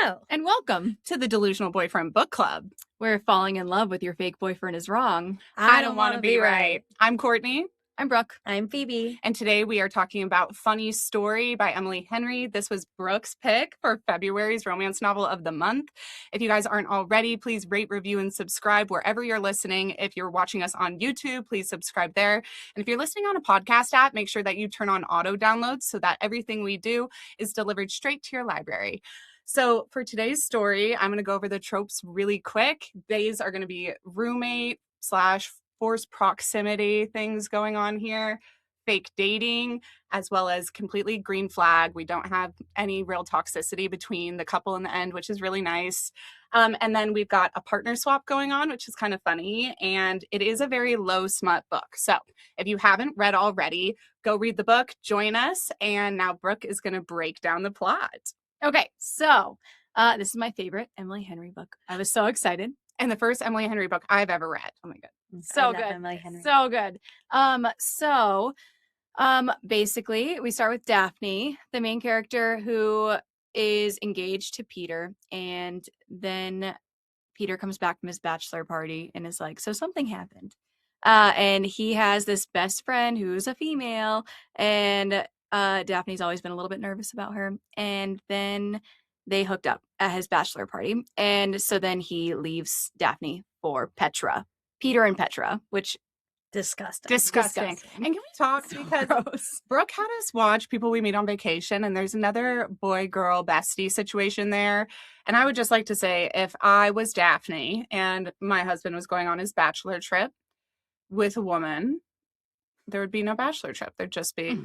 Hello. And welcome to the Delusional Boyfriend Book Club. where falling in love with your fake boyfriend is wrong. I don't want to be right. I'm Courtney. I'm Brooke. I'm Phoebe. And today we are talking about Funny Story by Emily Henry. This was Brooke's pick for February's romance novel of the month. If you guys aren't already, please rate, review, and subscribe wherever you're listening. If you're watching us on YouTube, please subscribe there. And if you're listening on a podcast app, make sure that you turn on auto downloads so that everything we do is delivered straight to your library. So for today's story, I'm going to go over the tropes really quick. These are going to be roommate / forced proximity things going on here, fake dating, as well as completely green flag. We don't have any real toxicity between the couple in the end, which is really nice. And then we've got a partner swap going on, which is kind of funny. And it is a very low smut book. So if you haven't read already, go read the book, join us. And now Brooke is going to break down the plot. Okay, so this is my favorite Emily Henry book. I was so excited. And the first Emily Henry book I've ever read. Oh my God. So good. Emily Henry. So good. Basically, we start with Daphne, the main character who is engaged to Peter. And then Peter comes back from his bachelor party and is like, so something happened. And he has this best friend who's a female, and Daphne's always been a little bit nervous about her. And then they hooked up at his bachelor party. And so then he leaves Daphne for Peter and Petra, which Disgusting. And can we talk? So because gross. Brooke had us watch People We Meet on Vacation, and there's another boy-girl bestie situation there. And I would just like to say, if I was Daphne and my husband was going on his bachelor trip with a woman, there would be no bachelor trip. There'd just be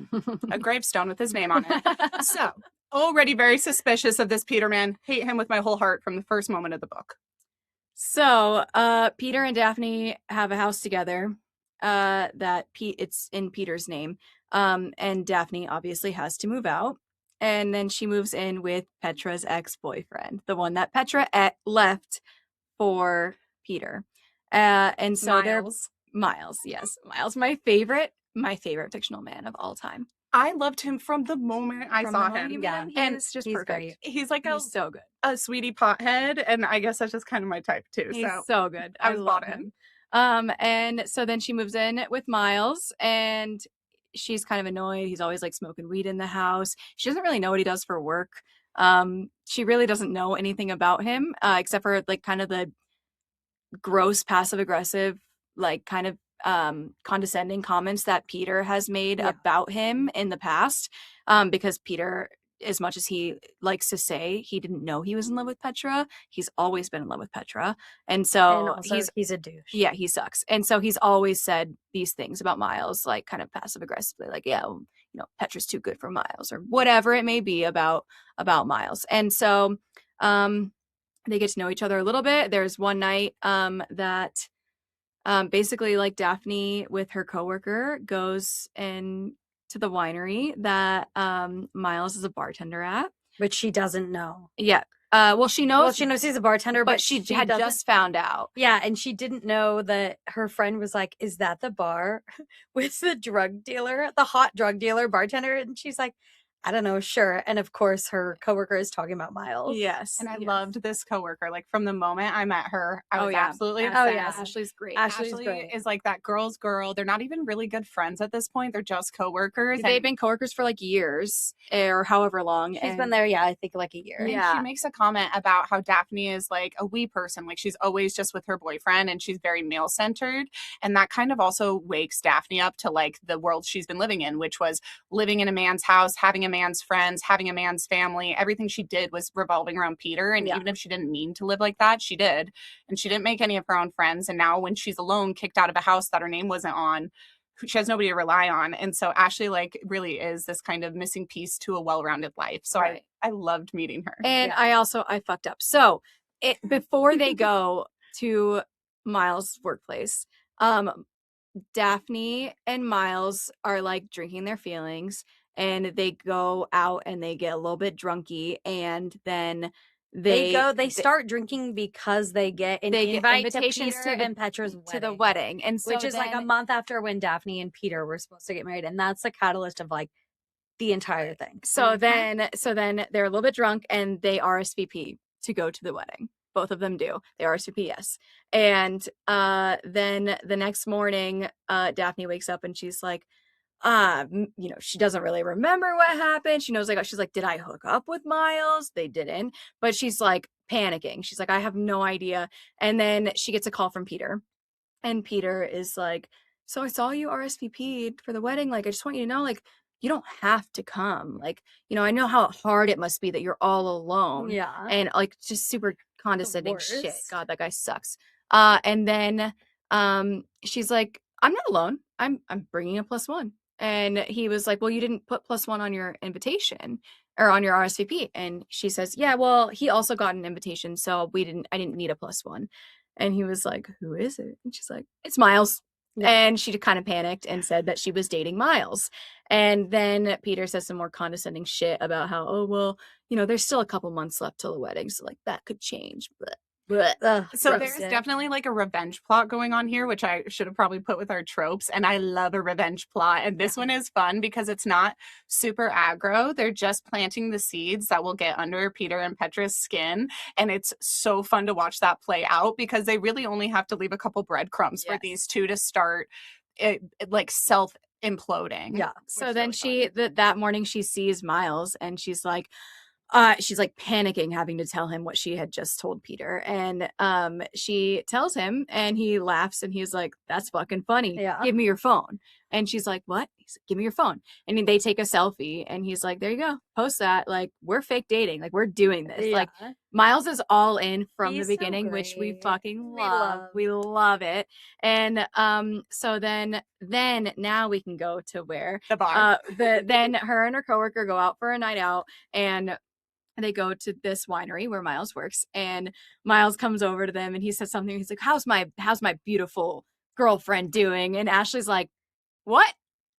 a gravestone with his name on it. So, already very suspicious of this Peter man. Hate him with my whole heart from the first moment of the book. So, Peter and Daphne have a house together. It's in Peter's name. And Daphne obviously has to move out. And then she moves in with Petra's ex-boyfriend, the one that Petra left for Peter. And so Miles, yes. Miles, my favorite fictional man of all time. I loved him from the moment I saw him. Yeah. And it's just perfect. Great. He's like He's so good. a sweetie pothead, and I guess that's just kind of my type too. He's so good. I was love bought in. And so then she moves in with Miles, and she's kind of annoyed. He's always like smoking weed in the house. She doesn't really know what he does for work. She really doesn't know anything about him, except for like kind of the gross passive aggressive, like kind of condescending comments that Peter has made about him in the past. Because Peter, as much as he likes to say he didn't know he was in love with Petra, he's always been in love with Petra. And so he's a douche. Yeah, he sucks. And so he's always said these things about Miles, like kind of passive aggressively, like, yeah, well, Petra's too good for Miles, or whatever it may be about Miles. And so they get to know each other a little bit. There's one night that basically like Daphne with her coworker goes in to the winery that Miles is a bartender at, Which she doesn't know. Yeah. Well, she knows. Well, she knows he's a bartender, but she had just found out. Yeah, and she didn't know that her friend was like, "Is that the bar with the drug dealer, the hot drug dealer bartender?" And she's like, I don't know, sure. And of course, her coworker is talking about Miles. Yes. And I loved this coworker. Like from the moment I met her, I was absolutely obsessed. obsessed. Oh, yeah. Ashley's great. Ashley's great. Is like that girl's girl. They're not even really good friends at this point. They're just coworkers. They've been coworkers for like years or however long. She's been there, I think like a year. Yeah. And she makes a comment about how Daphne is like a wee person. Like she's always just with her boyfriend, and she's very male centered. And that kind of also wakes Daphne up to like the world she's been living in, which was living in a man's house, having a man's friends, having a man's family. Everything she did was revolving around Peter. And even if she didn't mean to live like that, she did. And she didn't make any of her own friends. And now when she's alone, kicked out of a house that her name wasn't on, she has nobody to rely on. And so Ashley like really is this kind of missing piece to a well-rounded life. So I loved meeting her. And I fucked up. So before they go to Miles' workplace, Daphne and Miles are like drinking their feelings, and they go out and they get a little bit drunky, and then they start drinking because they get invitations to Peter and Petra's wedding. To the wedding, and so which is like a month after when Daphne and Peter were supposed to get married, and that's the catalyst of like the entire thing. So then they're a little bit drunk and they RSVP to go to the wedding. Both of them do. They RSVP, yes. And then the next morning, Daphne wakes up and she's like, she doesn't really remember what happened. She knows, like, she's like, did I hook up with Miles? They didn't. But she's like panicking. She's like, I have no idea. And then she gets a call from Peter. And Peter is like, so I saw you RSVP'd for the wedding. Like, I just want you to know, like, you don't have to come. Like, I know how hard it must be that you're all alone. Yeah. And like, just super condescending shit. worst. God, that guy sucks. And then she's like, I'm not alone. I'm bringing a +1. And he was like, well, you didn't put +1 on your invitation or on your RSVP. And she says, yeah, well, he also got an invitation. So I didn't need a +1. And he was like, who is it? And she's like, it's Miles. Yeah. And she kind of panicked and said that she was dating Miles. And then Peter says some more condescending shit about how, oh, well, there's still a couple months left till the wedding. So like that could change. But so there's definitely like a revenge plot going on here, which I should have probably put with our tropes. And I love a revenge plot. And this one is fun because it's not super aggro. They're just planting the seeds that will get under Peter and Petra's skin. And it's so fun to watch that play out because they really only have to leave a couple breadcrumbs for these two to start it like self imploding. Yeah. So then that morning she sees Miles and she's like panicking, having to tell him what she had just told Peter. And she tells him and he laughs and he's like, that's fucking funny. Yeah. Give me your phone. And she's like, what? He's like, give me your phone. And they take a selfie and he's like, there you go. Post that. Like, we're fake dating. Like, we're doing this. Yeah. Like, Miles is all in from He's the so beginning, which we great. fucking We love. love. We love it. And so then now we can go to where The bar. then her and her coworker go out for a night out and they go to this winery where Miles works, and Miles comes over to them and he says something. He's like, how's my beautiful girlfriend doing? And Ashley's like, what?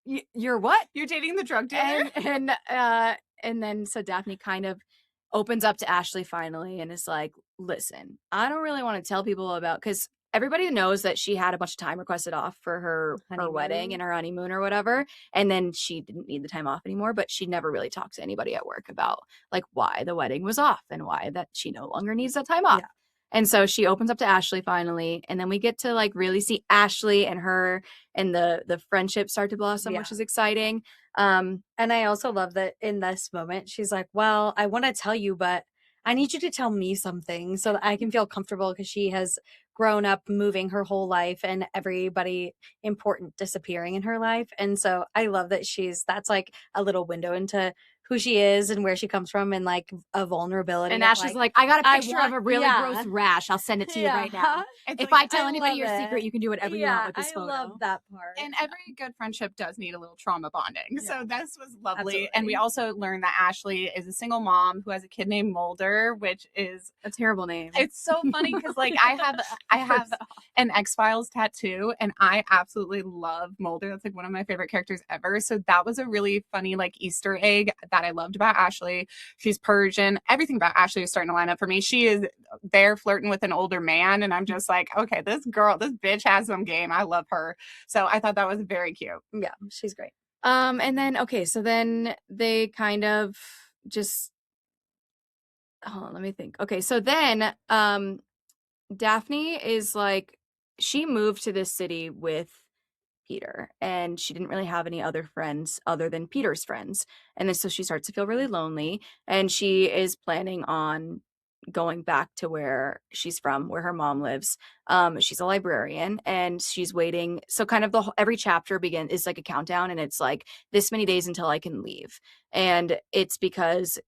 You're what? You're dating the drug dealer? And then so Daphne kind of opens up to Ashley finally and is like, listen, I don't really want to tell people about, because everybody knows that she had a bunch of time requested off for her wedding and her honeymoon or whatever. And then she didn't need the time off anymore, but she never really talked to anybody at work about like why the wedding was off and why that she no longer needs that time off. Yeah. And so she opens up to Ashley finally. And then we get to like really see Ashley and her and the friendship start to blossom, which is exciting. And I also love that in this moment, she's like, well, I want to tell you, but I need you to tell me something so that I can feel comfortable, because she has grown up moving her whole life and everybody important disappearing in her life. And so I love that that's like a little window into who she is and where she comes from and like a vulnerability. And Ashley's like, I got a picture of a really gross rash. I'll send it to you right now. If I tell anybody your secret, you can do whatever you want with this photo. I love that part. And every good friendship does need a little trauma bonding. Yeah. So this was lovely. Absolutely. And we also learned that Ashley is a single mom who has a kid named Mulder, which is a terrible name. It's so funny because like I have an X-Files tattoo and I absolutely love Mulder. That's like one of my favorite characters ever. So that was a really funny like Easter egg that I loved about Ashley. She's Persian. Everything about Ashley is starting to line up for me. She is there flirting with an older man and I'm just like, okay, this bitch has some game. I love her. So I thought that was very cute. Yeah, she's great. And then so then they kind of just hold on, let me think. Okay, so then Daphne is like, she moved to this city with Peter and she didn't really have any other friends other than Peter's friends. And then so she starts to feel really lonely and she is planning on going back to where she's from, where her mom lives. She's a librarian and she's waiting. So kind of every chapter is like a countdown and it's like this many days until I can leave. And it's because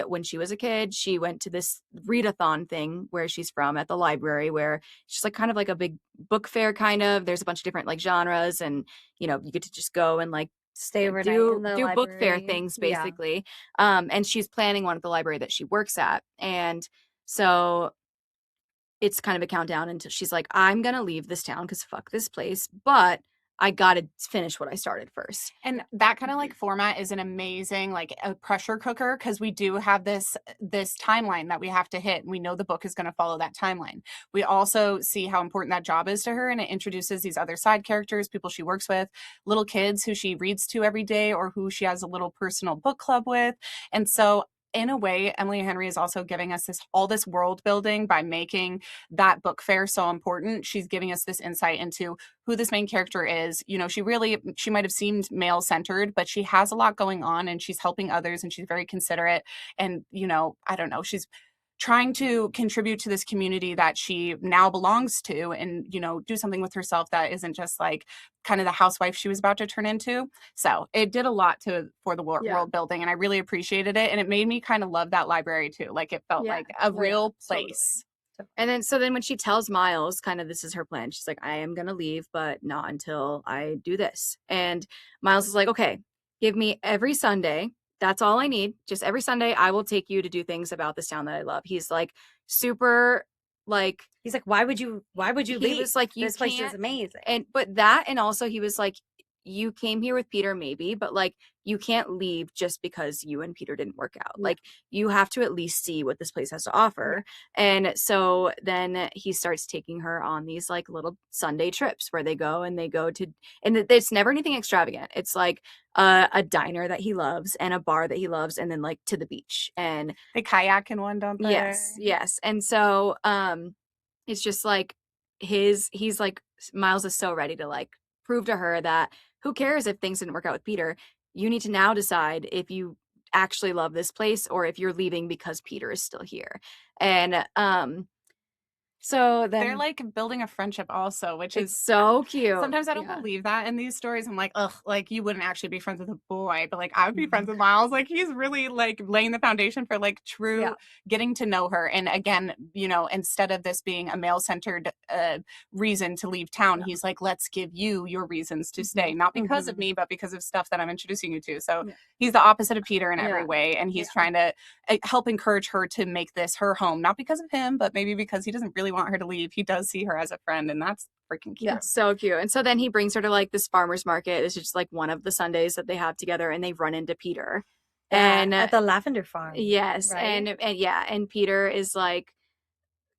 when she was a kid, she went to this readathon thing where she's from at the library, where she's like kind of like a big book fair kind of. There's a bunch of different like genres and, you get to just go and like stay overnight do book fair things basically. And she's planning one at the library that she works at. And so it's kind of a countdown until she's like, I'm going to leave this town because fuck this place. But I got to finish what I started first. And that kind of like format is an amazing, like a pressure cooker. Cause we do have this timeline that we have to hit. And we know the book is going to follow that timeline. We also see how important that job is to her. And it introduces these other side characters, people she works with, little kids who she reads to every day, or who she has a little personal book club with. And so in a way, Emily Henry is also giving us all this world building by making that book fair so important. She's giving us this insight into who this main character is. You know, she might have seemed male centered, but she has a lot going on, and she's helping others, and she's very considerate. And, you know, I don't know, she's trying to contribute to this community that she now belongs to, and, you know, do something with herself that isn't just like kind of the housewife she was about to turn into. So it did a lot for the world building, and I really appreciated it. And it made me kind of love that library too. Like, it felt like a real place. Totally. And so then when she tells Miles kind of this is her plan, she's like, I am going to leave, but not until I do this. And Miles is like, okay, give me every Sunday. That's all I need. Just every Sunday, I will take you to do things about this town that I love. He's like super, like, he's like, why would you leave? He was like, this place is amazing. And also he was like, you came here with Peter, maybe, but like, you can't leave just because you and Peter didn't work out. Like, you have to at least see what this place has to offer. And so then he starts taking her on these like little Sunday trips where they go to, and it's never anything extravagant. It's like a diner that he loves and a bar that he loves, and then like to the beach. And they kayak in one, don't they? Yes. And so it's just like he's like, Miles is so ready to like prove to her that who cares if things didn't work out with Peter. You need to now decide if you actually love this place or if you're leaving because Peter is still here. And so then they're like building a friendship also, which is so cute. Sometimes I don't believe that in these stories. I'm like, ugh, like you wouldn't actually be friends with a boy, but like I would be friends with Miles. Like, he's really like laying the foundation for like true getting to know her. And again, you know, instead of this being a male centered reason to leave town, he's like, let's give you your reasons to stay, not because of me, but because of stuff that I'm introducing you to. So he's the opposite of Peter in every way. And he's trying to help encourage her to make this her home, not because of him, but maybe because he doesn't really want her to leave. He does see her as a friend, and that's freaking cute. Yeah, so cute. And so then he brings her to like this farmer's market. It's just like one of the Sundays that they have together, and they run into Peter. And at the lavender farm. Yes. Right? And Peter is like,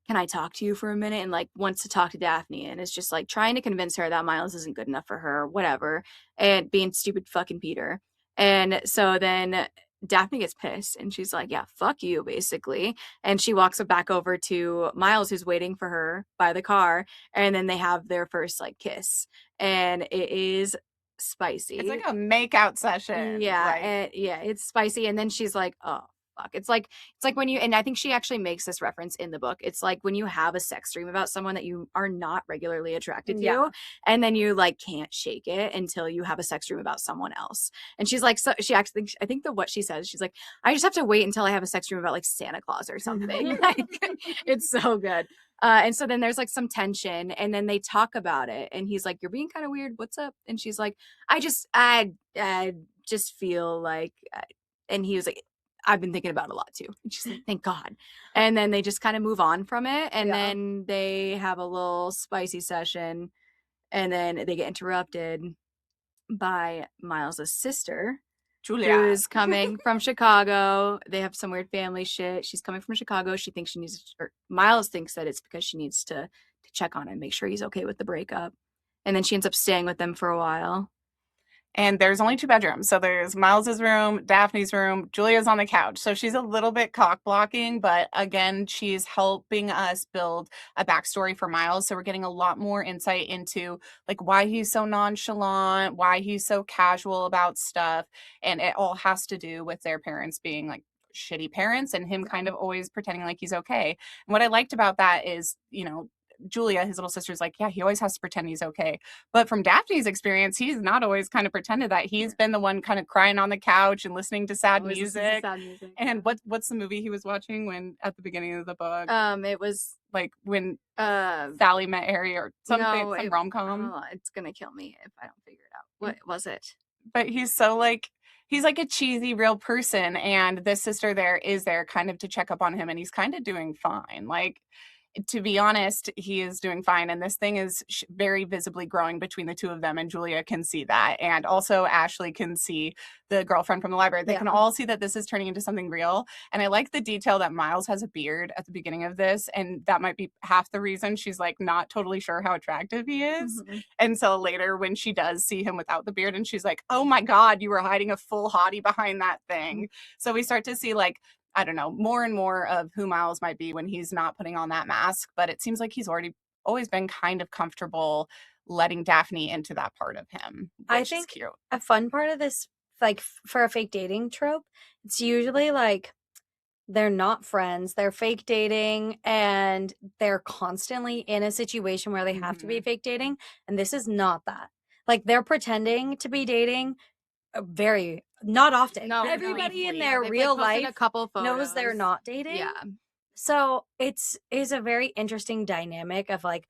can I talk to you for a minute? And like wants to talk to Daphne, and is just like trying to convince her that Miles isn't good enough for her, whatever, and being stupid fucking Peter. And so then Daphne gets pissed, and she's like, yeah, fuck you, basically. And she walks back over to Miles, who's waiting for her by the car. And then they have their first like kiss, and it is spicy. It's like a makeout session. Yeah. It's spicy. And then she's like, oh, fuck. It's like when you, and I think she actually makes this reference in the book. It's like when you have a sex dream about someone that you are not regularly attracted to, and then you like can't shake it until you have a sex dream about someone else. And she's like, so she actually, I think that what she says, she's like, I just have to wait until I have a sex dream about like Santa Claus or something. Like, it's so good. And so then there's like some tension, and then they talk about it, and he's like, you're being kind of weird. What's up? And she's like, I just feel like, and he was like, I've been thinking about it a lot too. And she's like, thank God. And then they just kind of move on from it. And then they have a little spicy session, and then they get interrupted by Miles's sister, Julia, who's coming from Chicago. They have some weird family shit. She's coming from Chicago. She thinks Miles thinks that it's because she needs to check on him, make sure he's okay with the breakup. And then she ends up staying with them for a while. And there's only 2 bedrooms. So there's Miles's room, Daphne's room, Julia's on the couch. So she's a little bit cock blocking, but again, she's helping us build a backstory for Miles. So we're getting a lot more insight into like why he's so nonchalant, why he's so casual about stuff. And it all has to do with their parents being like shitty parents and him kind of always pretending like he's okay. And what I liked about that is, you know, Julia, his little sister's like, yeah, he always has to pretend he's okay. But from Daphne's experience, he's not always kind of pretended that. He's been the one kind of crying on the couch and listening to sad music. And what's the movie he was watching when at the beginning of the book? It was like when Sally Met Harry or something, some rom-com. It's gonna kill me if I don't figure it out. What was it? But he's so like, he's like a cheesy real person, and this sister there is there kind of to check up on him, and he's kind of doing fine. Like, to be honest, he is doing fine. And this thing is very visibly growing between the two of them. And Julia can see that. And also Ashley can see the girlfriend from the library. They can all see that this is turning into something real. And I like the detail that Miles has a beard at the beginning of this. And that might be half the reason she's like not totally sure how attractive he is. Mm-hmm. And so later when she does see him without the beard, and she's like, oh my God, you were hiding a full hottie behind that thing. Mm-hmm. So we start to see like I don't know, more and more of who Miles might be when he's not putting on that mask. But it seems like he's always been kind of comfortable letting Daphne into that part of him, I which is think cute. a fun part of this, like for a fake dating trope, it's usually like they're not friends, they're fake dating, and they're constantly in a situation where they have to be fake dating. And this is not that. Like they're pretending to be dating very not often. No, Everybody in briefly. their They've, real posted life a couple knows they're photos. not dating. Yeah. So is a very interesting dynamic of like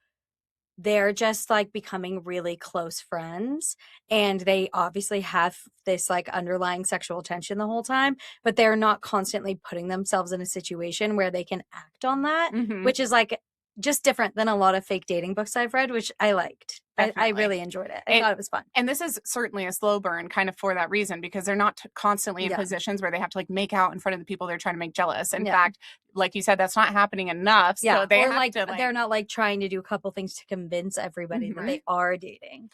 they're just like becoming really close friends, and they obviously have this like underlying sexual tension the whole time, but they're not constantly putting themselves in a situation where they can act on that, which is like just different than a lot of fake dating books I've read, which I liked. I Definitely. really enjoyed it. I thought it was fun. And this is certainly a slow burn kind of for that reason, because they're not constantly in Yeah. positions where they have to like make out in front of the people they're trying to make jealous. In Yeah. fact, like you said, that's not happening enough. Yeah, So they or have like to, like, they're not like trying to do a couple things to convince everybody that they are dating.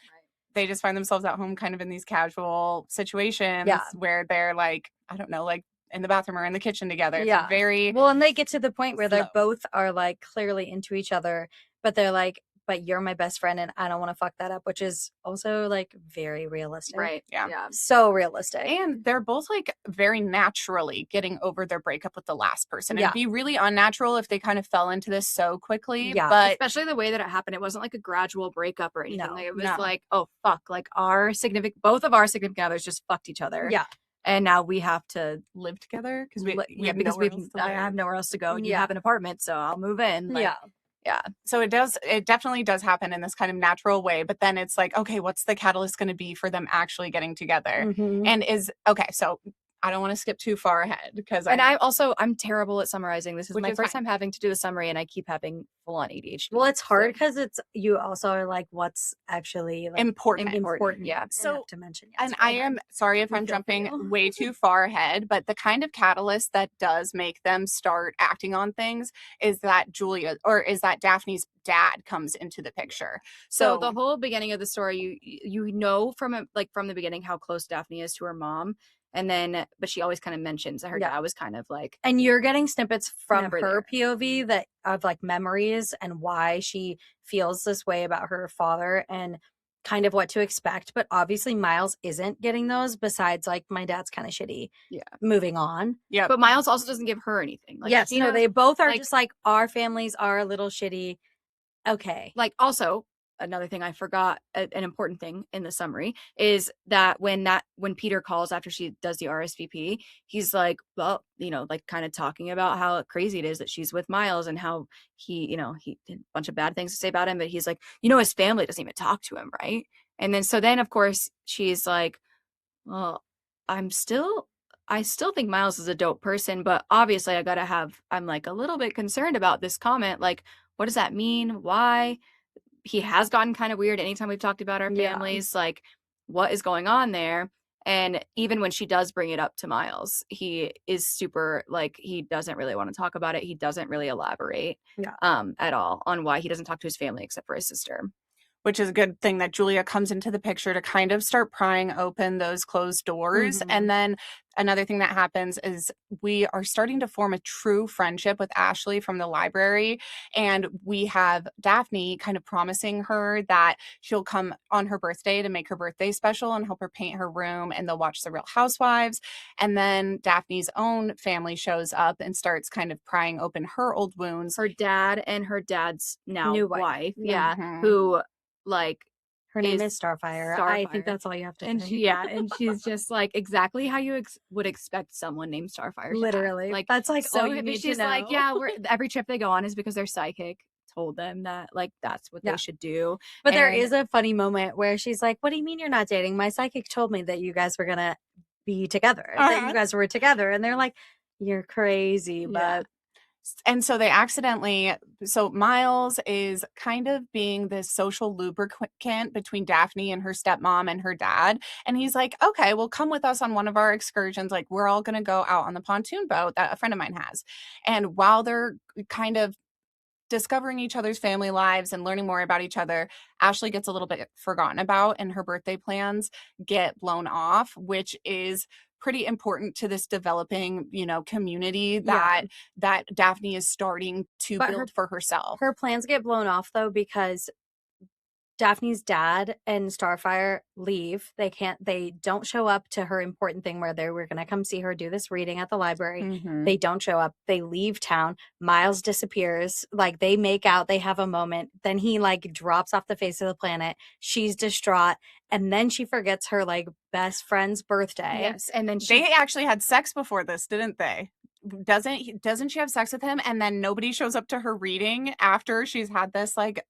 they just find themselves at home kind of in these casual situations where they're like, I don't know, like in the bathroom or in the kitchen together. It's very well, and they get to the point where they slow. both are like clearly into each other, but they're like, but you're my best friend and I don't want to fuck that up, which is also like very realistic. Right. Yeah. So realistic. And they're both like very naturally getting over their breakup with the last person. It'd be really unnatural if they kind of fell into this so quickly. Yeah. But especially the way that it happened. It wasn't like a gradual breakup or anything. No, Like, it was like, oh fuck, like both of our significant others just fucked each other. Yeah. And now we have to live together because I have nowhere else to go. And you have an apartment, so I'll move in. Like, yeah. So it definitely does happen in this kind of natural way. But then it's like, okay, what's the catalyst going to be for them actually getting together? And so I don't want to skip too far ahead because I'm terrible at summarizing. This is my first time having to do the summary, and I keep having full on ADHD. Well, it's hard because you also are like, what's actually like, important. Yeah. So to mention. And I am sorry if I'm jumping way too far ahead, but the kind of catalyst that does make them start acting on things is that Daphne's dad comes into the picture. So the whole beginning of the story, you know from the beginning how close Daphne is to her mom. And then, but she always kind of mentions that her dad was kind of like, and you're getting snippets from her there. POV that of like memories and why she feels this way about her father and kind of what to expect. But obviously Miles isn't getting those, besides like, my dad's kind of shitty. Yeah. Moving on. Yeah. But Miles also doesn't give her anything. Like, yes, no, they both are just like, our families are a little shitty. Okay. Like, also another thing I forgot, an important thing in the summary, is that when Peter calls after she does the RSVP, he's like, well, like kind of talking about how crazy it is that she's with Miles and how he did a bunch of bad things to say about him, but he's like, his family doesn't even talk to him, right? And then of course she's like, well, I still think Miles is a dope person, but obviously I'm like a little bit concerned about this comment. Like, what does that mean? Why? He has gotten kind of weird anytime we've talked about our families. Like, what is going on there? And even when she does bring it up to Miles, he is super, like, he doesn't really want to talk about it. He doesn't really elaborate at all on why he doesn't talk to his family except for his sister. Which is a good thing that Julia comes into the picture to kind of start prying open those closed doors. And then another thing that happens is we are starting to form a true friendship with Ashley from the library. And we have Daphne kind of promising her that she'll come on her birthday to make her birthday special and help her paint her room, and they'll watch The Real Housewives. And then Daphne's own family shows up and starts kind of prying open her old wounds. Her dad and her dad's now new wife. Who, like, her name is Starfire. I think that's all you have to say. And she's just like exactly how you would expect someone named Starfire. Literally, like, that's like so all you need she's to know. like, every trip they go on is because their psychic told them that, like, that's what they should do. But there is a funny moment where she's like, what do you mean you're not dating? My psychic told me that you guys were gonna be together, that you guys were together. And they're like, you're crazy. But and so Miles is kind of being this social lubricant between Daphne and her stepmom and her dad. And he's like, okay, well, come with us on one of our excursions. Like, we're all going to go out on the pontoon boat that a friend of mine has. And while they're kind of discovering each other's family lives and learning more about each other, Ashley gets a little bit forgotten about and her birthday plans get blown off, which is pretty important to this developing, community that Daphne is starting to But build for herself. her plans get blown off though because Daphne's dad and Starfire leave. They don't show up to her important thing where they were going to come see her do this reading at the library. Mhm. They don't show up. They leave town. Miles disappears. Like, they make out, they have a moment. Then he like drops off the face of the planet. She's distraught. And then she forgets her like best friend's birthday. Yes, and then They actually had sex before this, didn't they? Doesn't she have sex with him, and then nobody shows up to her reading after she's had this like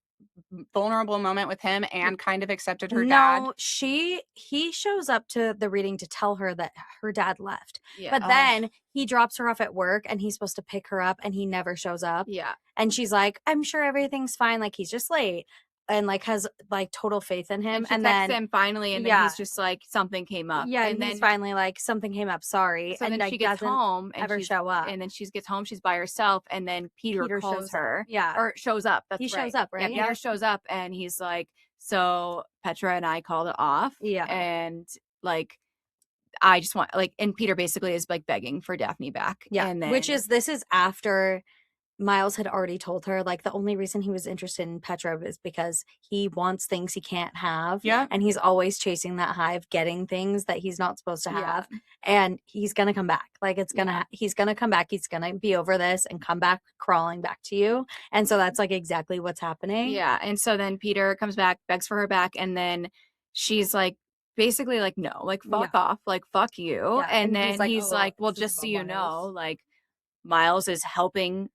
vulnerable moment with him and kind of accepted her dad? No, he shows up to the reading to tell her that her dad left. Yeah. But then he drops her off at work and he's supposed to pick her up and he never shows up. Yeah. And she's like, I'm sure everything's fine. Like, he's just late. And like has like total faith in him. And then him finally, and then he's just like, something came up. Yeah, and then then finally like, something came up, sorry. So and then like, she gets doesn't home and ever show up. And then she gets home, she's by herself, and then Peter calls shows her. up. Yeah. Or shows up. That's He right. shows up, right? Yeah, Peter shows up and he's like, so Petra and I called it off. Yeah. And like, I just want like, and Peter basically is like begging for Daphne back. Yeah. And then, This is after Miles had already told her, like, the only reason he was interested in Petra is because he wants things he can't have. Yeah. And he's always chasing that high of getting things that he's not supposed to have. Yeah. And he's going to come back. Like, he's going to come back. He's going to be over this and come back crawling back to you. And so that's like exactly what's happening. Yeah. And so then Peter comes back, begs for her back. And then she's like, basically like, no, like, fuck off, like, fuck you. Yeah. And then he's like, "Oh, well, this is just so about you know, Miles." like, Miles is helping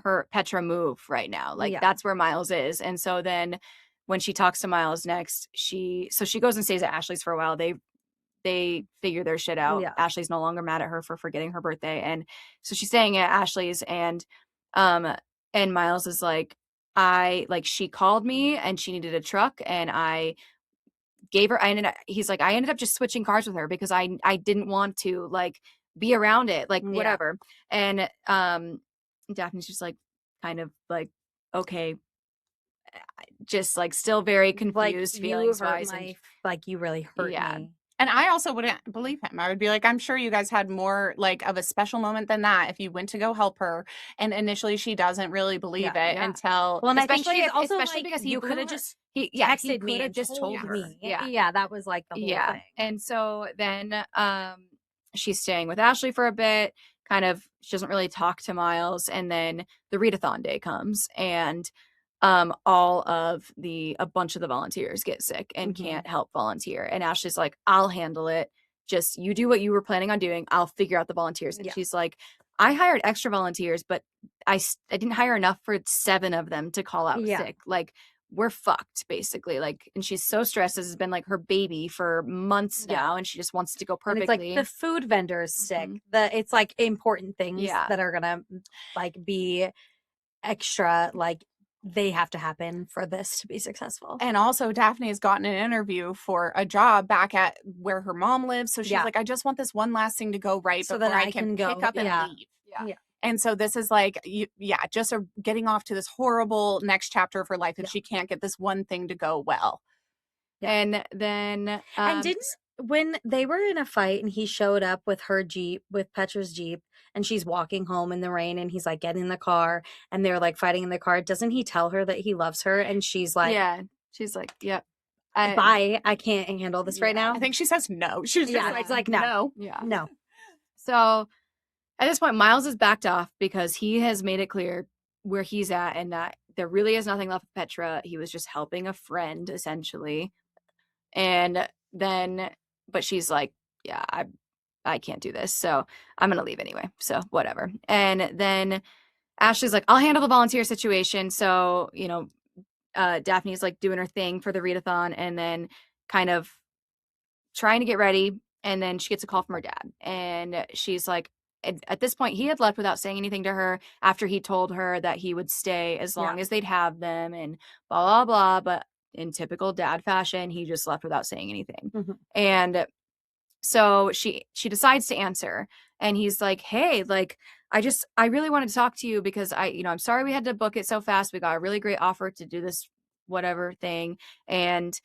her Petra move right now. Like, that's where Miles is. And so then when she talks to Miles next, she goes and stays at Ashley's for a while. They figure their shit out. Yeah. Ashley's no longer mad at her for forgetting her birthday. And so she's staying at Ashley's, and Miles is like, she called me and she needed a truck, and I gave her, he's like, I ended up just switching cars with her because I didn't want to like be around it, like whatever. And Daphne's just like, kind of like, okay, just like still very confused, feelings wise. Like, you really hurt me. And I also wouldn't believe him. I would be like, I'm sure you guys had more like of a special moment than that if you went to go help her. And initially she doesn't really believe it until, well, and I think she's also especially like, because you could have just texted me and just told her. me. Yeah. Yeah, that was like the whole thing. And so then she's staying with Ashley for a bit, kind of, she doesn't really talk to Miles. And then the readathon day comes, and a bunch of the volunteers get sick and can't help volunteer. And Ashley's like, I'll handle it. Just you do what you were planning on doing. I'll figure out the volunteers. And she's like, I hired extra volunteers, but I didn't hire enough for 7 of them to call out sick. Like, we're fucked, basically. Like, and she's so stressed. This has been like her baby for months now, and she just wants it to go perfectly. And it's like the food vendor's sick. It's like important things that are gonna like be extra, like, they have to happen for this to be successful. And also Daphne has gotten an interview for a job back at where her mom lives. So she's like, I just want this one last thing to go right so before that I can go. pick up and leave. Yeah. And so this is like, just getting off to this horrible next chapter of her life if she can't get this one thing to go well. And then and when they were in a fight and he showed up with her Jeep, with Petra's Jeep, and she's walking home in the rain, and he's like, get in the car, and they're like fighting in the car, doesn't he tell her that he loves her? And she's like, she's like, bye, I can't handle this right now. I think she says no. She's just it's like, no. No. So at this point, Miles is backed off because he has made it clear where he's at, and that there really is nothing left of Petra. He was just helping a friend, essentially. And then, but she's like, I can't do this, so I'm gonna leave anyway, so whatever. And then Ashley's like, I'll handle the volunteer situation. So, Daphne's like doing her thing for the readathon, and then kind of trying to get ready, and then she gets a call from her dad, and she's like, at this point he had left without saying anything to her after he told her that he would stay as long as they'd have them, and blah blah blah. But in typical dad fashion, he just left without saying anything. And so she decides to answer, and he's like, hey, like, I really wanted to talk to you because I'm sorry we had to book it so fast. We got a really great offer to do this whatever thing, and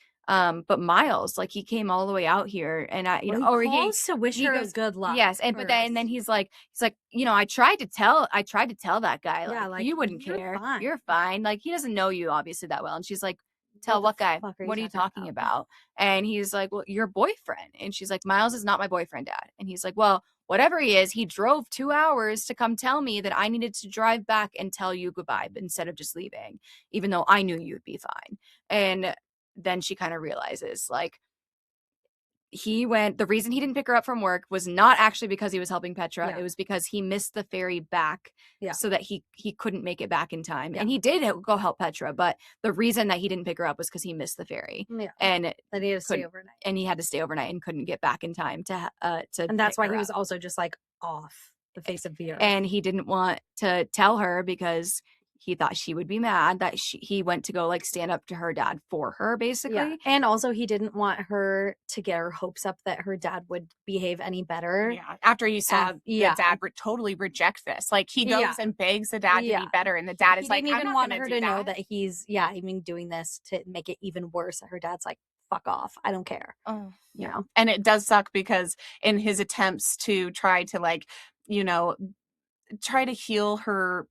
But Miles, like, he came all the way out here, and He calls to wish her good luck. Yes, and then he's like, I tried to tell that guy, like, you wouldn't care. Fine. You're fine. Like, he doesn't know you obviously that well. And she's like, tell What what the guy? fuck are What are you you talking talking about? And he's like, well, your boyfriend. And she's like, Miles is not my boyfriend, Dad. And he's like, well, whatever he is, he drove 2 hours to come tell me that I needed to drive back and tell you goodbye instead of just leaving, even though I knew you'd be fine. And then she kind of realizes, like, the reason he didn't pick her up from work was not actually because he was helping Petra. Yeah. It was because he missed the ferry back, Yeah. so that he couldn't make it back in time. Yeah. And he did go help Petra, but the reason that he didn't pick her up was because he missed the ferry. Yeah. And Then he had to stay overnight. And he had to stay overnight and couldn't get back in time to And that's pick why her he was up. also just like off the face of the earth. And he didn't want to tell her because he thought she would be mad that he went to go, like, stand up to her dad for her, basically. Yeah. And also he didn't want her to get her hopes up that her dad would behave any better. Yeah, after he saw the dad totally reject this. Like, he goes and begs the dad to be better, and the dad is like, he didn't even I'm not want gonna her do to know that. that he's even doing this to make it even worse. Her dad's like, fuck off, I don't care. Oh, You know? And it does suck because in his attempts to try to, like, try to heal her,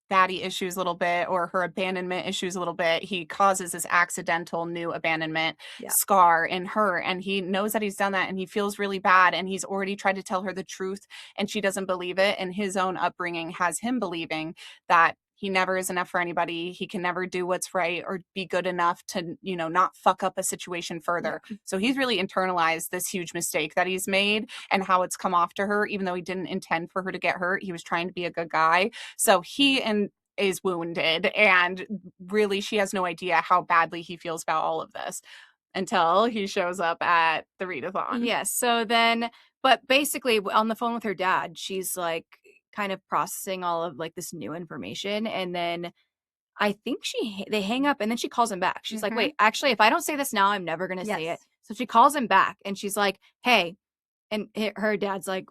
daddy issues a little bit, or her abandonment issues a little bit, he causes this accidental new abandonment scar in her, and he knows that he's done that, and he feels really bad, and he's already tried to tell her the truth, and she doesn't believe it, and his own upbringing has him believing that he never is enough for anybody. He can never do what's right or be good enough to, not fuck up a situation further. Yeah. So he's really internalized this huge mistake that he's made and how it's come off to her, even though he didn't intend for her to get hurt. He was trying to be a good guy. So he is wounded, and really she has no idea how badly he feels about all of this until he shows up at the readathon. Yes. So then, but basically on the phone with her dad, she's like kind of processing all of, like, this new information, and then I think they hang up, and then she calls him back. She's like, wait, actually, if I don't say this now, I'm never gonna say it. So she calls him back, and she's like, hey, and her dad's like,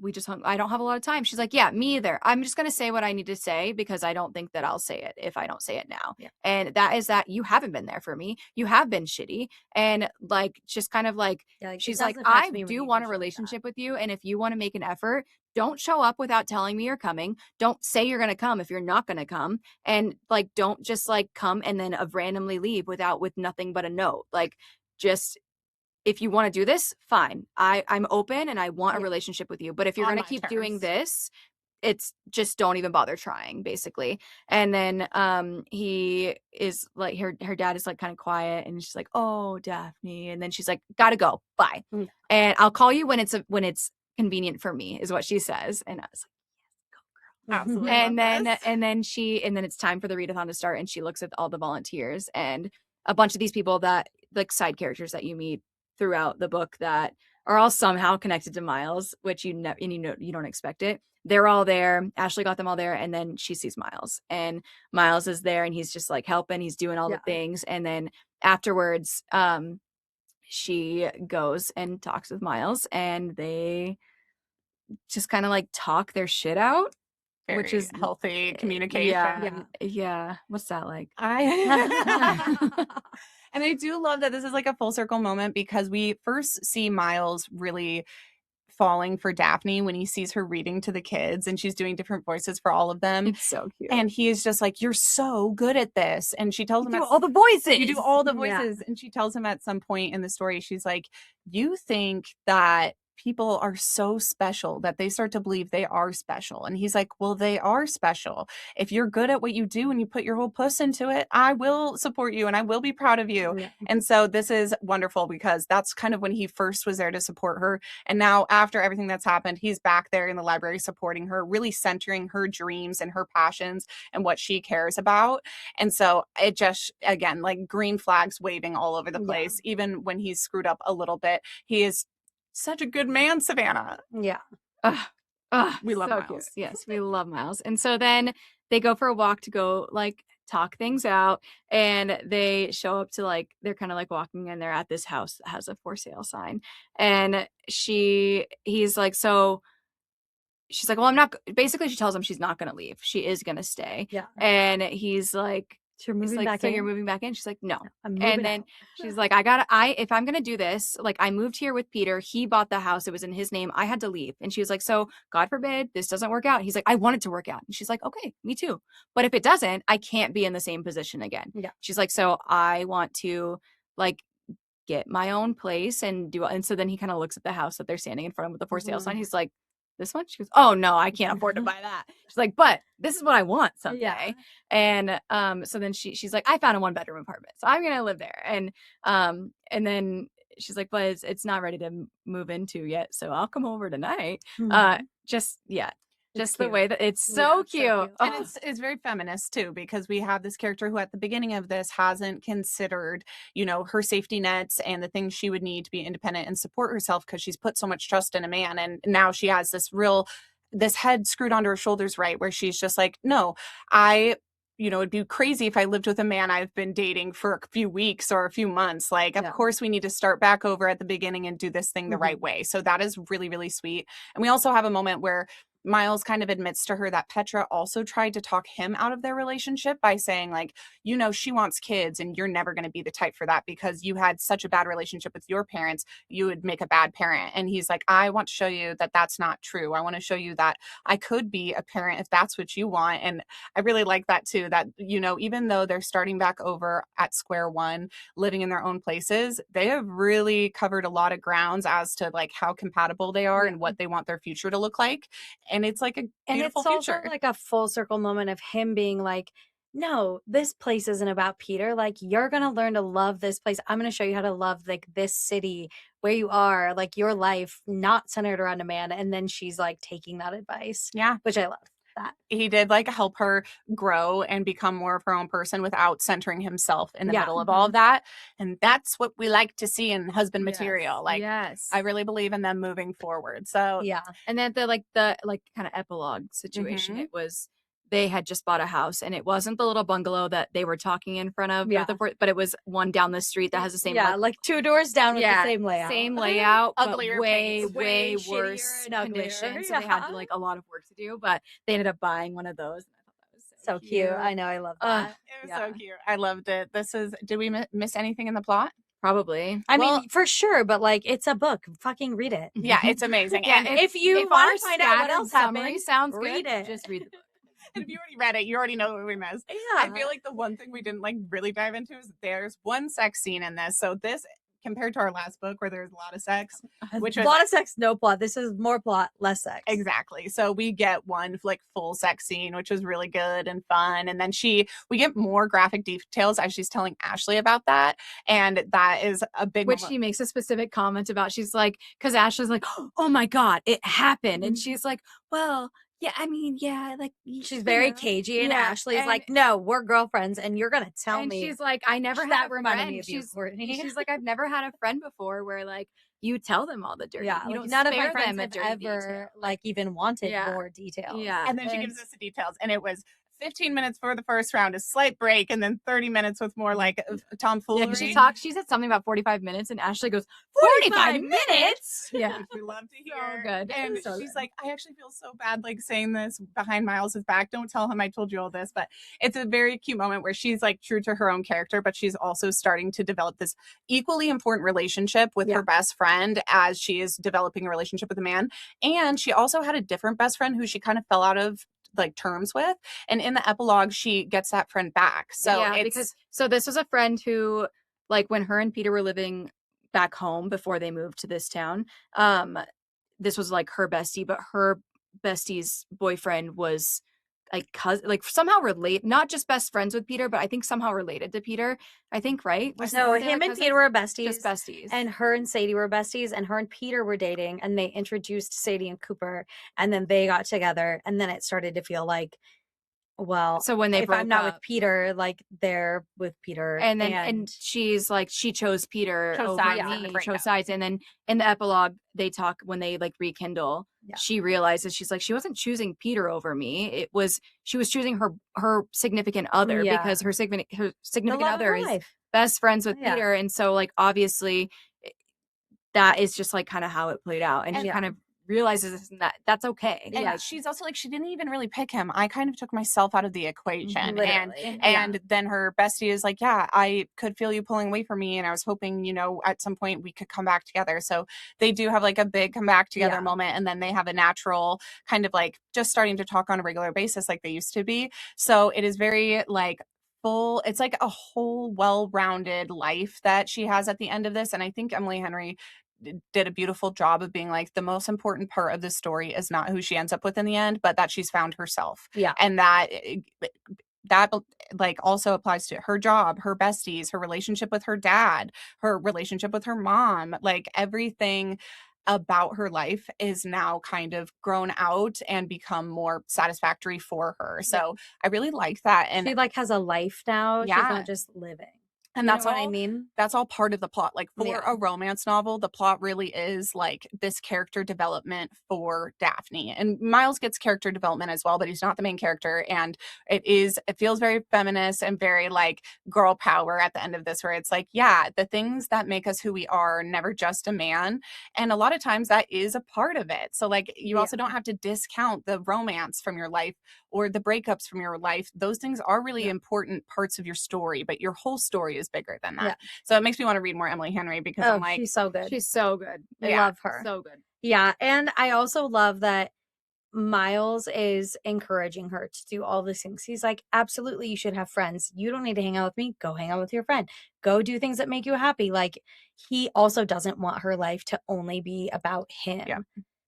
we just hung, I don't have a lot of time. She's like, yeah, me either. I'm just going to say what I need to say because I don't think that I'll say it if I don't say it now. Yeah. And that is that you haven't been there for me. You have been shitty. And, like, just kind of like, she's like, I do want a relationship with you. And if you want to make an effort, don't show up without telling me you're coming. Don't say you're going to come if you're not going to come. And, like, don't just, like, come and then randomly leave with nothing but a note. Like, just, if you want to do this, fine. I'm open and I want a relationship with you. But if you're going to keep doing this, it's just don't even bother trying, basically. And then he is like, her dad is like kind of quiet, and she's like, oh, Daphne. And then she's like, gotta go. Bye. Mm. And I'll call you when it's convenient for me, is what she says. And I was like, yes, go girl. Absolutely. And then it's time for the readathon to start, and she looks at all the volunteers and a bunch of these people that, like, side characters that you meet throughout the book that are all somehow connected to Miles, which you don't expect it. They're all there. Ashley got them all there, and then she sees Miles, and Miles is there, and he's just, like, helping. He's doing all the things, and then afterwards, she goes and talks with Miles, and they just kind of, like, talk their shit out. Very which is healthy communication. Yeah. What's that like? And I do love that this is like a full circle moment, because we first see Miles really falling for Daphne when he sees her reading to the kids, and she's doing different voices for all of them. It's so cute. And he is just like, you're so good at this. And she tells him, you do all the voices. You do all the voices. And she tells him at some point in the story, she's like, you think that people are so special that they start to believe they are special. And he's like, well, they are special. If you're good at what you do and you put your whole puss into it, I will support you and I will be proud of you. Yeah. And so this is wonderful, because that's kind of when he first was there to support her. And now, after everything that's happened, he's back there in the library supporting her, really centering her dreams and her passions and what she cares about. And so it just, again, like, green flags waving all over the place. Yeah. Even when he's screwed up a little bit, he is such a good man, Savannah. Yeah. We love so Miles. Cute. Yes, we love Miles. And so then they go for a walk to go, like, talk things out, and they show up to, like, they're kind of like walking, and they're at this house that has a for sale sign. And he's like, so she's like, well, I'm not, basically she tells him she's not going to leave. She is going to stay. Yeah. And he's like, So you're He's moving like, back so in? you're moving back in? She's like, no. I'm And moving then out. she's like, if I'm going to do this, like I moved here with Peter. He bought the house. It was in his name. I had to leave. And she was like, so God forbid this doesn't work out. He's like, I want it to work out. And she's like, okay, me too. But if it doesn't, I can't be in the same position again. Yeah. She's like, so I want to like get my own place and do. And so then he kind of looks at the house that they're standing in front of with the for sale sign. He's like, this one? She goes, oh no, I can't afford to buy that. She's like, but this is what I want someday. Yeah. And so then she's like, I found a 1-bedroom apartment, so I'm gonna live there. And then she's like, but it's not ready to move into yet, so I'll come over tonight. Just It's the cute. way that it's Yeah, so it's cute. so cute. And Oh, it's very feminist too, because we have this character who at the beginning of this hasn't considered, her safety nets and the things she would need to be independent and support herself, because she's put so much trust in a man. And now she has this head screwed onto her shoulders, right? Where she's just like, no, it'd be crazy if I lived with a man I've been dating for a few weeks or a few months. Like, of Yeah. course, we need to start back over at the beginning and do this thing the right way. So that is really, really sweet. And we also have a moment where Miles kind of admits to her that Petra also tried to talk him out of their relationship by saying, like, she wants kids and you're never going to be the type for that because you had such a bad relationship with your parents. You would make a bad parent. And he's like, I want to show you that that's not true. I want to show you that I could be a parent if that's what you want. And I really like that too, that, even though they're starting back over at square one, living in their own places, they have really covered a lot of grounds as to like how compatible they are and what they want their future to look like. And it's like a beautiful it's future. also like a full circle moment of him being like, no, this place isn't about Peter. Like, you're going to learn to love this place. I'm going to show you how to love like this city where you are, like your life not centered around a man. And then she's like taking that advice. Yeah. Which I love that. He did like help her grow and become more of her own person without centering himself in the middle of all of that. And that's what we like to see in husband material. Like, yes. I really believe in them moving forward. So yeah. And then the kind of epilogue situation, it was they had just bought a house, and it wasn't the little bungalow that they were talking in front of, but it was one down the street that has the same like 2 doors down with the same layout. Same layout, but Uglier way pace. way Way worse shittier and uglier. conditions. So they had like a lot of work to do, but they ended up buying one of those. And I thought that was So cute. I know. I love that. It was so cute. I loved it. Did we miss anything in the plot? Probably. I mean, for sure, but like, it's a book. Fucking read it. Yeah, it's amazing. Yeah, And if you want to find out what else summary happened, sounds read good, it. just read the book. and if you already read it, you already know what we missed. Yeah. I feel like the one thing we didn't like really dive into is there's one sex scene in this. So this, compared to our last book where there's a lot of sex, which a lot of sex, no plot. This is more plot, less sex. Exactly. So we get one like full sex scene, which is really good and fun. And then we get more graphic details as she's telling Ashley about that. And that is a big Which moment. she makes a specific comment about. She's like, because Ashley's like, oh my God, it happened. And she's like, well, yeah, I mean, yeah, like She's very cagey, and Ashley's like, no, we're girlfriends, and you're gonna tell and me. she's like, I never had that a reminded friend. me of you, Courtney. She's like, I've never had a friend before where like you tell them all the dirty. Yeah, you like, don't none of spare my friends them a have dirty ever detail. like even wanted more details. Yeah, And then she gives us the details, and it was 15 minutes for the first round, a slight break, and then 30 minutes with more like tomfoolery. Yeah, because she said something about 45 minutes, and Ashley goes, 45 minutes? Yeah. Which we love to hear. So good. And So she's good. like, I actually feel so bad like saying this behind Miles's back. Don't tell him I told you all this. But it's a very cute moment where she's like true to her own character, but she's also starting to develop this equally important relationship with her best friend as she is developing a relationship with a man. And she also had a different best friend who she kind of fell out of like terms with, and in the epilogue she gets that friend back. So so this was a friend who, like, when her and Peter were living back home before they moved to this town, this was like her bestie, but her bestie's boyfriend was like cousin, like somehow related, not just best friends with Peter, but I think somehow related to Peter. I think, right? No, him and Peter were besties. Just besties. And her and Sadie were besties, and her and Peter were dating, and they introduced Sadie and Cooper, and then they got together, and then it started to feel like, well, so when they if broke I'm not up, with Peter, like they're with Peter, and she's like, she chose Peter over me, chose sides. And then in the epilogue, they talk when they like rekindle. She realizes, she's like, she wasn't choosing Peter over me. She was choosing her significant other because her significant other is best friends with Peter, and so like obviously that is just like kind of how it played out, and she kind of realizes this and that's okay. And Like, she's also like, she didn't even really pick him. I kind of took myself out of the equation. Literally. And then her bestie is like, yeah, I could feel you pulling away from me. And I was hoping, you know, at some point we could come back together. So they do have like a big come back together Yeah. moment. And then they have a natural kind of like just starting to talk on a regular basis like they used to be. So it is very like full. It's like a whole well-rounded life that she has at the end of this. And I think Emily Henry did a beautiful job of being like, the most important part of the story is not who she ends up with in the end, but that she's found herself. Yeah. And that like also applies to her job, her besties, her relationship with her dad, her relationship with her mom, like everything about her life is now kind of grown out and become more satisfactory for her. So I really like that. And she like has a life now. She's Yeah. not just living. and You know that's what all I mean? that's all part of the plot. Like for Yeah. a romance novel, the plot really is like this character development for Daphne. And Miles gets character development as well, but he's not the main character. And it feels very feminist and very like girl power at the end of this, where it's like, yeah, the things that make us who we are never just a man. And a lot of times that is a part of it. So like you also don't have to discount the romance from your life or the breakups from your life. Those things are really important parts of your story, but your whole story is bigger than that. Yeah. So it makes me want to read more Emily Henry because I'm like, she's so good. she's so good. I yeah, love her. So good. Yeah, and I also love that Miles is encouraging her to do all these things. He's like, absolutely, you should have friends. You don't need to hang out with me. Go hang out with your friend. Go do things that make you happy. Like, he also doesn't want her life to only be about him. Yeah.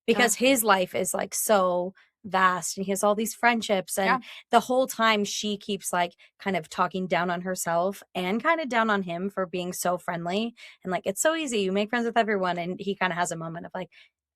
Because his life is like so vast and he has all these friendships. And the whole time she keeps like kind of talking down on herself and kind of down on him for being so friendly. And like, it's so easy. You make friends with everyone. And he kind of has a moment of like,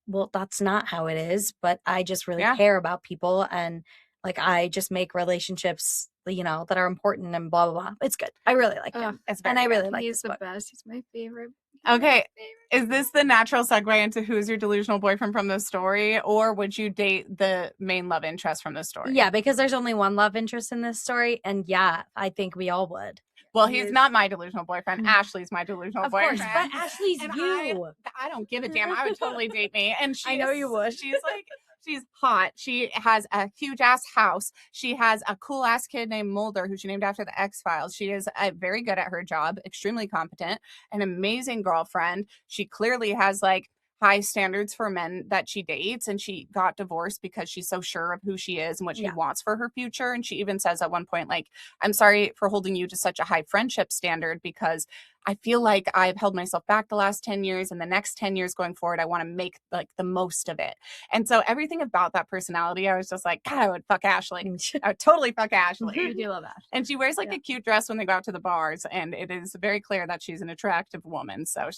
well, that's not how it is, but I just really care about people and like I just make relationships, you know, that are important and blah blah blah. It's good. I really like him. And I really like He's this the book. best. He's my favorite. okay, is this the natural segue into who's your delusional boyfriend from the story, or would you date the main love interest from the story? Yeah, because there's only one love interest in this story, and yeah, I think we all would. Well, he's not my delusional boyfriend. Ashley's my delusional Of boyfriend. course, but Ashley's And you. I don't give a damn. I would totally date me. And I know you would. She's like, she's hot. She has a huge ass house. She has a cool ass kid named Mulder, who she named after the X-Files. She is very good at her job, extremely competent, an amazing girlfriend. She clearly has like high standards for men that she dates, and she got divorced because she's so sure of who she is and what she wants for her future. And she even says at one point, like, I'm sorry for holding you to such a high friendship standard because I feel like I've held myself back the last 10 years, and the next 10 years going forward, I want to make like the most of it. And so everything about that personality, I was just like, God, I would fuck Ashley. I would totally fuck Ashley. You do love Ashley. And she wears like a cute dress when they go out to the bars, and it is very clear that she's an attractive woman. So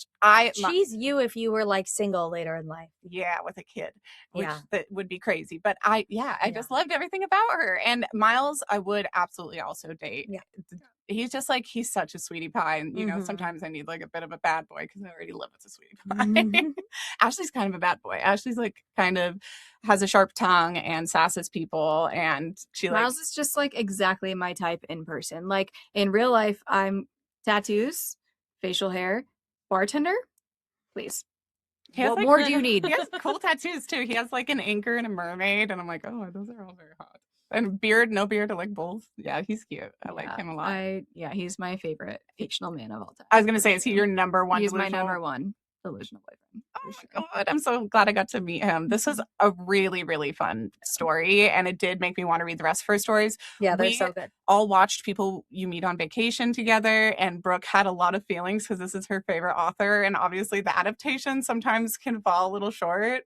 she's you if you were like single later in life. Yeah, with a kid, which that would be crazy. But I just loved everything about her. And Miles, I would absolutely also date. Yeah. He's just like, he's such a sweetie pie. And, you know, sometimes I need like a bit of a bad boy because I already live with a sweetie pie. Ashley's kind of a bad boy. Ashley's like kind of has a sharp tongue and sasses people. And Miles is just like exactly my type in person. Like in real life, I'm tattoos, facial hair, bartender. Please. What more do you need? He has cool tattoos too. He has like an anchor and a mermaid. And I'm like, oh, those are all very hot. And beard, no beard, I like both. Yeah, he's cute. I like him a lot. He's my favorite fictional man of all time. I was gonna say, is he your number one? He's my number one delusional boyfriend. Oh my God, I'm so glad I got to meet him. This was a really, really fun story, and it did make me want to read the rest of her stories. Yeah, they're so good. All watched People You Meet on Vacation together, and Brooke had a lot of feelings because this is her favorite author, and obviously the adaptation sometimes can fall a little short.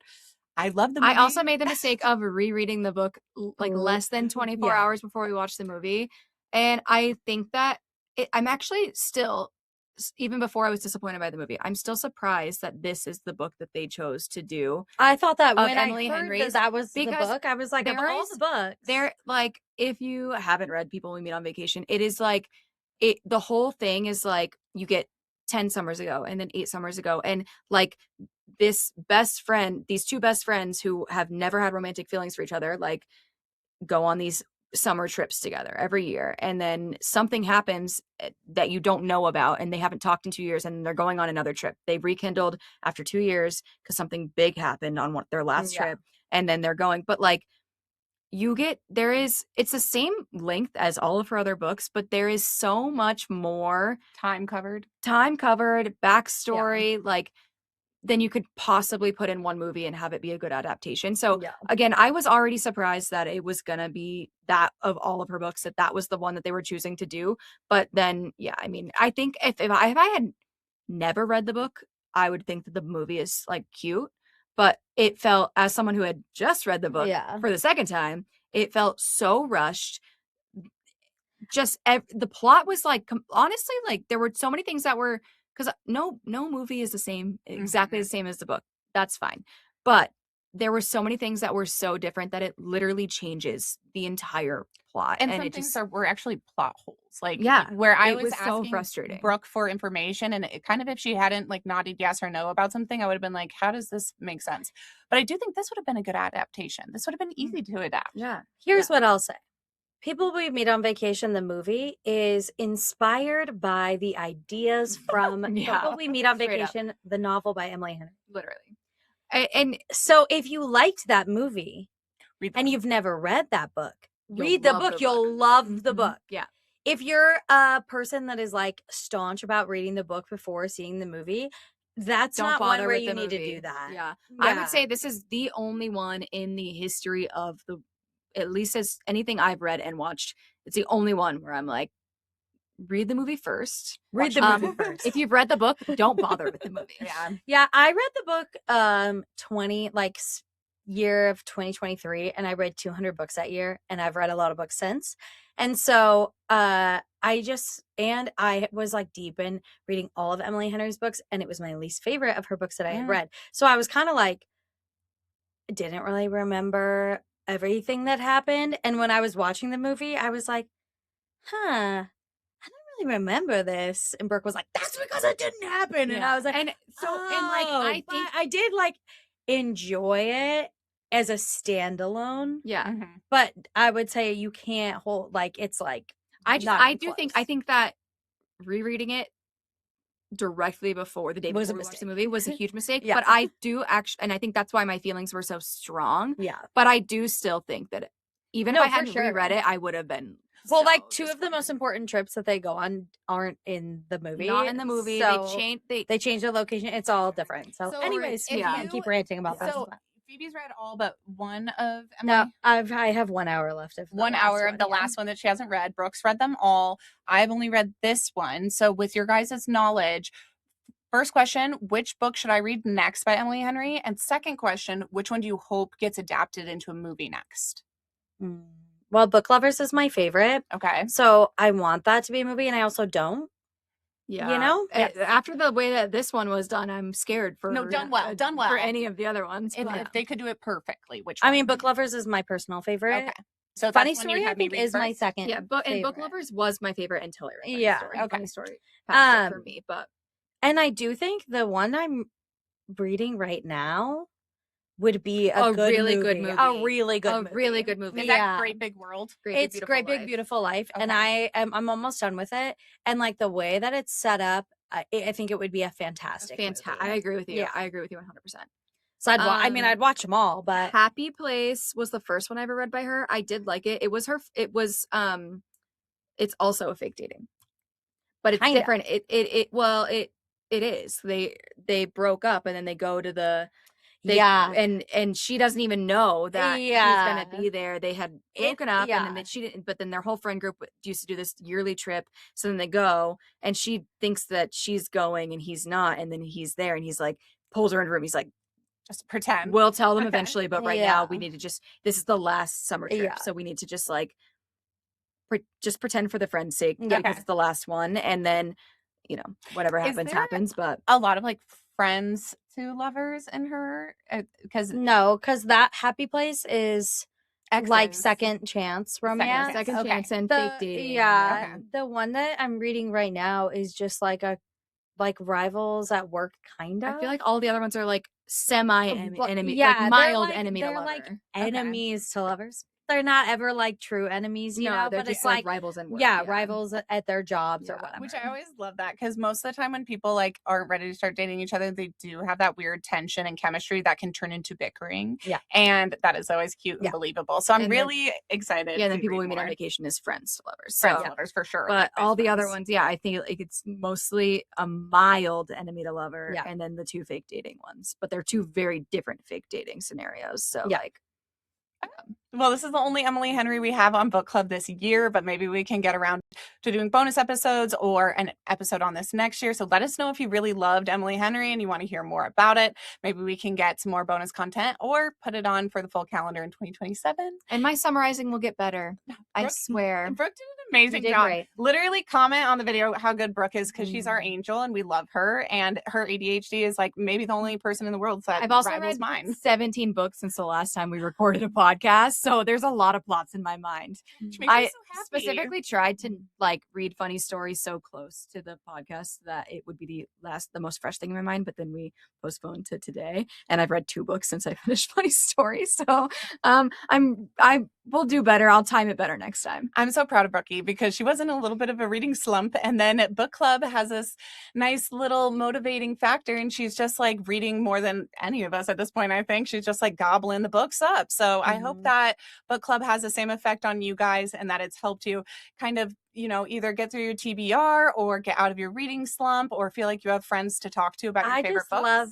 I love the movie. I also made the mistake of rereading the book like less than 24 hours before we watched the movie. And I think that I'm actually still, even before I was disappointed by the movie, I'm still surprised that this is the book that they chose to do. I thought that when Emily I heard Henry's, that was the book, I was like, of all the books. They're like, if you haven't read People We Meet on Vacation, it is like, the whole thing is like, you get 10 summers ago and then 8 summers ago. And like, these two best friends who have never had romantic feelings for each other, like go on these summer trips together every year, and then something happens that you don't know about, and they haven't talked in 2 years, and they're going on another trip. They rekindled after 2 years because something big happened on their last Yeah. trip, and then they're going. But like it's the same length as all of her other books, but there is so much more Time covered. backstory, like than you could possibly put in one movie and have it be a good adaptation. So Yeah. again, I was already surprised that it was gonna be that of all of her books, that was the one that they were choosing to do. But then, yeah, I mean, I think if I had never read the book, I would think that the movie is like cute. But it felt, as someone who had just read the book Yeah. for the second time, it felt so rushed. Just the plot was like honestly, like there were so many things that were, because no movie is the same, exactly Mhm. the same as the book. That's fine, but there were so many things that were so different that it literally changes the entire plot, And and some it things just were actually plot holes. Like Yeah, where I it was was so asking frustrating. Brooke for information, and it kind of, if she hadn't like nodded yes or no about something, I would have been like, how does this make sense? But I do think this would have been a good adaptation. This would have been easy to adapt. Yeah, Here's what I'll say. People We Meet on Vacation, the movie, is inspired by the ideas from Yeah, People We Meet on straight up. Vacation, the novel by Emily Henry. literally. And So if you liked that movie Read the and book. you've never read that book, You'll read the love book. the You'll book. love the Mhm. book. Yeah. If you're a person that is like staunch about reading the book before seeing the movie, that's Don't not one bother where with you the need to movie. do that. Yeah. I would say this is the only one in the history of at least as anything I've read and watched, it's the only one where I'm like, read the movie first. Read the movie first. If you've read the book, don't bother with the movie. Yeah. Yeah, I read the book 20 year of 2023, and I read 200 books that year, and I've read a lot of books since. And so I was like deep in reading all of Emily Henry's books, and it was my least favorite of her books that I had read. So I was kind of like, didn't really remember everything that happened. And when I was watching the movie, I was like, huh, I don't really remember this. And Brooke was like, that's because it didn't happen. And I was like, and so, and like, "Oh," I but think, I did like enjoy it as a standalone. yeah, Mhm. But I would say you can't hold, like, it's like, I not do even think close. that rereading it directly before the day Was a before we watched the mistake. movie was a huge mistake. Yeah. But I do actually, and I think that's why my feelings were so strong. Yeah. But I do still think that even No, if I for hadn't sure. reread it, I would have been. Well, like so 2 of the most disappointed. important trips that they go on aren't in the movie. Not in the movie. So They change the location. It's all different. So, So anyways, we if can you- keep ranting about this. So Phoebe's read all but one of Emily. No, I have 1 hour left of the 1 last hour of one, the yeah. last one that she hasn't read. Brooke's read them all. I've only read this one. So with your guys' knowledge, first question, which book should I read next by Emily Henry? And second question, which one do you hope gets adapted into a movie next? Well, Book Lovers is my favorite. Okay. So I want that to be a movie, and I also don't. Yeah. You know? After the way that this one was done, I'm scared for done well. for any of the other ones. If, but- if they could do it perfectly, which I one? mean, Book Lovers is my personal favorite. Okay. So Funny that's one you'd Story, I have me think, read is my first? second. yeah, Book favorite. Lovers was my favorite until I read Funny Yeah, Story. okay. Funny Story passed it for Um, me, but And I do think the one I'm reading right now would be a good really movie. good movie. A really good a movie. really good movie. Is Yeah. that Great Big World? It's Great Big Beautiful Life, and Okay. I'm almost done with it. And like the way that it's set up, I think it would be a fantastic movie. I agree with you. Yeah. I agree with you 100%. So I'd watch them all, but Happy Place was the first one I ever read by her. I did like it. It was it's also a fake dating, but it's Kinda. different. It is. They broke up and then they go to yeah. and she doesn't even know that he's Yeah. gonna be there. They had broken up, yeah. and then she didn't. But then their whole friend group used to do this yearly trip. So then they go, and she thinks that she's going, and he's not. And then he's there, and he's like pulls her in a room. He's like, Just pretend. "We'll tell them Okay. eventually, but right now Yeah. we need to just. This is the last summer trip, Yeah. so we need to just like just pretend for the friend's sake Yeah. because it's the last one, and then whatever Is happens there happens." But a lot of like friends to lovers in her because No, because that Happy Place is like exes. second chance romance. chance. second Okay. chance and The- fake dating. Yeah. Okay. The one that I'm reading right now is just like rivals at work, kind of. I feel like all the other ones are like semi enemy, Yeah, like they're mild like- enemy to they're lover. like enemies to lovers. they're not ever like true enemies, you know, they're but just it's like rivals in work. rivals at their jobs or Yeah. whatever. Which I always love that, because most of the time when people like aren't ready to start dating each other, they do have that weird tension and chemistry that can turn into bickering. Yeah. And that is always cute and believable. So I'm And really excited. Yeah, and then to people read we meet on more. vacation is friends to lovers. Friends So, to lovers for sure. but like all best the other friends. ones, I think like it's mostly a mild enemy to lover, Yeah. and then the 2 fake dating ones. But they're 2 very different fake dating scenarios. So Yeah. like, Well, this is the only Emily Henry we have on book club this year, but maybe we can get around to doing bonus episodes or an episode on this next year. So let us know if you really loved Emily Henry and you want to hear more about it. Maybe we can get some more bonus content or put it on for the full calendar in 2027. and my summarizing will get better. I swear. Brooke did an amazing did job. great. Literally comment on the video how good Brooke is, because she's our angel and we love her. And her ADHD is like maybe the only person in the world that I've also rivals read mine. 17 books since the last time we recorded a podcast, so there's a lot of plots in my mind. Which makes me I so happy. specifically tried to like read funny stories so close to the podcast that it would be the most fresh thing in my mind, but then we postponed to today, and I've read 2 books since I finished funny stories. So I will do better. I'll time it better next time. I'm so proud of Brookie because she was in a little bit of a reading slump, and then book club has this nice little motivating factor, and she's just like reading more than any of us at this point. I think she's just like gobbling the books up. So I hope that book club has the same effect on you guys, and that it's helped you kind of, you know, either get through your TBR or get out of your reading slump or feel like you have friends to talk to about your favorite books. I love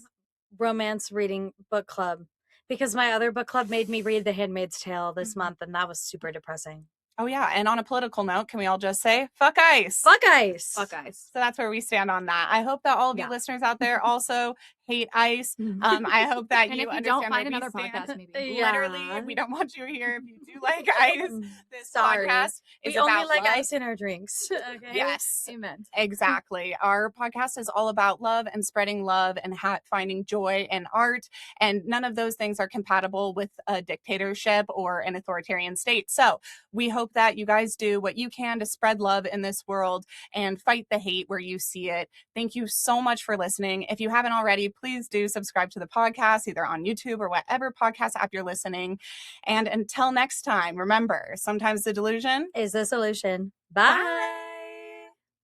romance reading book club because my other book club made me read The Handmaid's Tale this month, and that was super depressing. Oh, yeah. And on a political note, can we all just say, fuck ICE? Fuck ICE. Fuck ICE. So that's where we stand on that. I hope that all of you listeners out there also hate ICE. I hope that And you if you understand don't find where we another stand. podcast, maybe. Literally, we don't want you here if you do like ICE. This Sorry. podcast is We only about like love. ice in our drinks. Okay. Yes. Amen. Exactly. Our podcast is all about love and spreading love and finding joy in art. And none of those things are compatible with a dictatorship or an authoritarian state. So we hope that you guys do what you can to spread love in this world and fight the hate where you see it. Thank you so much for listening. If you haven't already, please do subscribe to the podcast, either on YouTube or whatever podcast app you're listening. And until next time, remember, sometimes the delusion Is the solution. Bye.